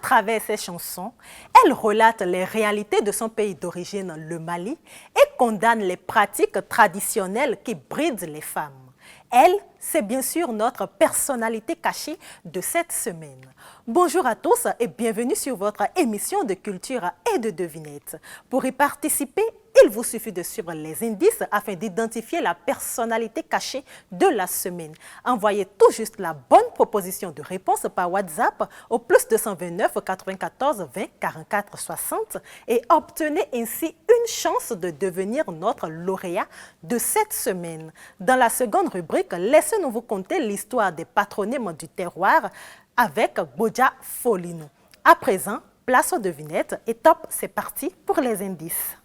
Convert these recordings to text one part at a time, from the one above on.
travers ses chansons, elle relate les réalités de son pays d'origine, le Mali, et condamne les pratiques traditionnelles qui brident les femmes. Elle, c'est bien sûr notre personnalité cachée de cette semaine. Bonjour à tous et bienvenue sur votre émission de culture et de devinettes. Pour y participer, il vous suffit de suivre les indices afin d'identifier la personnalité cachée de la semaine. Envoyez tout juste la bonne proposition de réponse par WhatsApp au +229 94 20 44 60 et obtenez ainsi une chance de devenir notre lauréat de cette semaine. Dans la seconde rubrique, laissez-nous vous conter l'histoire des patronymes du terroir avec Bodja Folino. À présent, place aux devinettes et top, c'est parti pour les indices.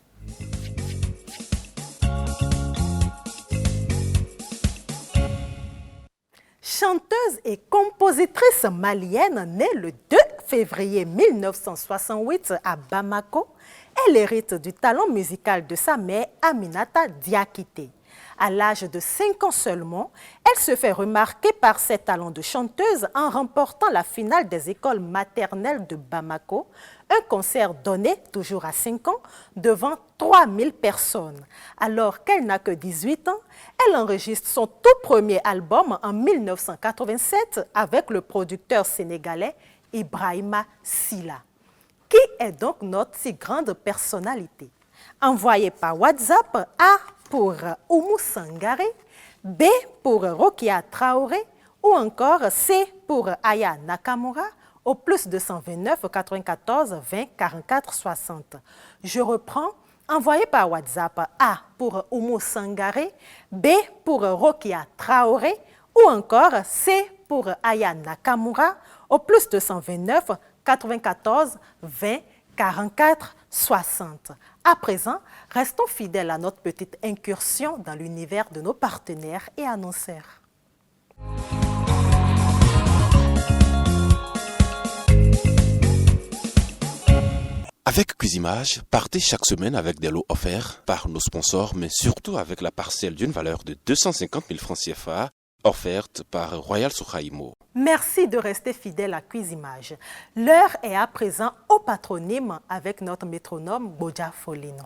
Chanteuse et compositrice malienne née le 2 février 1968 à Bamako, elle hérite du talent musical de sa mère Aminata Diakité. À l'âge de 5 ans seulement, elle se fait remarquer par ses talents de chanteuse en remportant la finale des écoles maternelles de Bamako, un concert donné, toujours à 5 ans, devant 3000 personnes. Alors qu'elle n'a que 18 ans, elle enregistre son tout premier album en 1987 avec le producteur sénégalais Ibrahima Silla. Qui est donc notre si grande personnalité? Envoyez par WhatsApp A pour Oumou Sangaré, B pour Rokia Traoré ou encore C pour Aya Nakamura au +229 94 20 44 60. Je reprends, envoyez par WhatsApp A pour Oumou Sangaré, B pour Rokia Traoré ou encore C pour Aya Nakamura au +229 94 20 44 60. À présent, restons fidèles à notre petite incursion dans l'univers de nos partenaires et annonceurs. Avec Cuisimage, partez chaque semaine avec des lots offerts par nos sponsors, mais surtout avec la parcelle d'une valeur de 250 000 francs CFA offerte par Royal Soukhaïmo. Merci de rester fidèle à Cuisimage. L'heure est à présent au patronyme avec notre métronome Bodja Folino.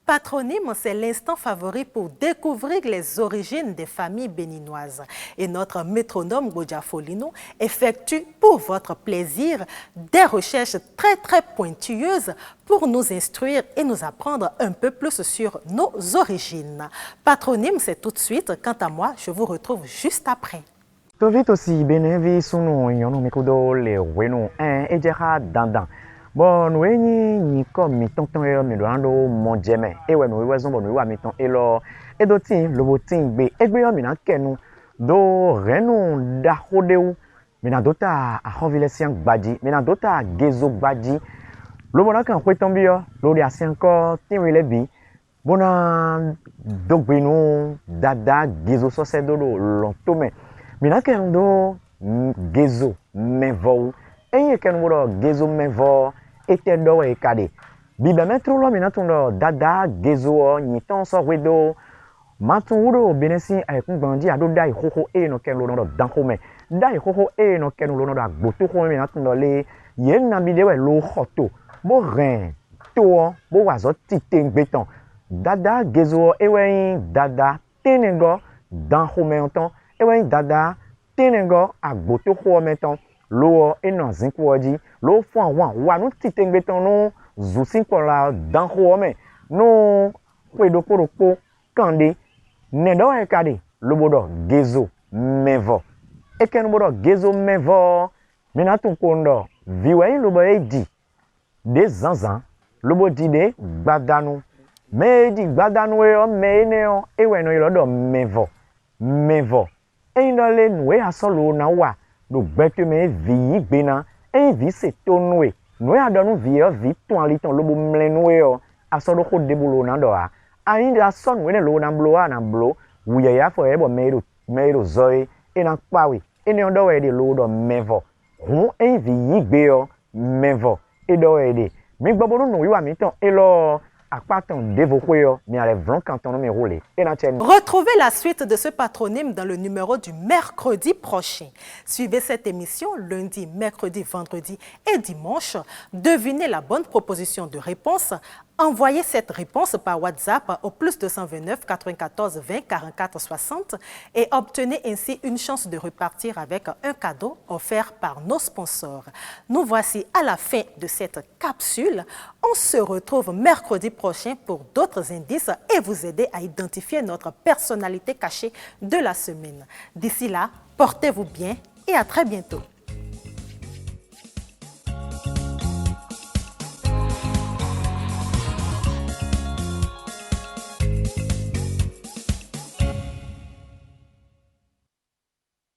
Patronyme, c'est l'instant favori pour découvrir les origines des familles béninoises. Et notre métronome Bodja Folino effectue pour votre plaisir des recherches très pointilleuses pour nous instruire et nous apprendre un peu plus sur nos origines. Patronyme, c'est tout de suite. Quant à moi, je vous retrouve juste après. Tovito si benevi sunu yono mikudo le wenu ejera dandan. Bon, nous ni comme mi tonton e mi rando mon jeme e we no we zon bon we mi ton e lo e do tin lo bo tin gbe e gbe yo mi na kenu do renu da hodeu mi na dota a hovile sian gbaji mi na dota gezo gbaji lo mo na kan kwe ton bi yo lórí asian ko tin we le bi bona dogbenu dada gezo so se do lo to me mi na ken do gezo mevo enye ken mo gezo mevo ete do e kade bibe metro lo mi na tun do dada gezo ni ton so wedo matun wuro benesi ayekun gbandi ado dai koko e no ken lo no danko me dai koko e no ken lo no da gboto ko mi na tun do le yen na bi de we lo khoto bo ren to bo wazo tite ngbeton dada gezo ewe dada tenengo danko me onton ewe dada tenengo agboto ko me ton lo eno zinku oji lo fun wa nu tite ngbeton no zusin ko la dan ho me no kwedo poropo kande ne do e kade lo bodo gezo mevo e ken bodo gezo mevo mina tun ko ndo viwe lo bo eji de zanzan lo bo di de gbadanu meji gbadanu e o me ne o e we no lo do mevo e ndo le nu e asolo na wa do gbete me vi gbena e vi se tonwe no ya donu vi o vi ton ali ton lobo mlenwe o asodo ko debulo na do a ayin da son we ne lo na blo na blo wuye ya fo e bo mero zoe e na pawe e ne odo we de lo do mevo hun e vi gbe o mevo e do we de mi gbobo no wi wa mi ton e lo akpatan devokwe mi ale vlon canton mi roulé et la chaîne. Retrouvez la suite de ce patronyme dans le numéro du mercredi prochain. Suivez cette émission lundi, mercredi, vendredi et dimanche. Devinez la bonne proposition de réponse. Envoyez cette réponse par WhatsApp au plus 229 94 20 44 60 et obtenez ainsi une chance de repartir avec un cadeau offert par nos sponsors. Nous voici à la fin de cette capsule. On se retrouve mercredi prochain pour d'autres indices et vous aider à identifier notre personnalité cachée de la semaine. D'ici là, portez-vous bien et à très bientôt.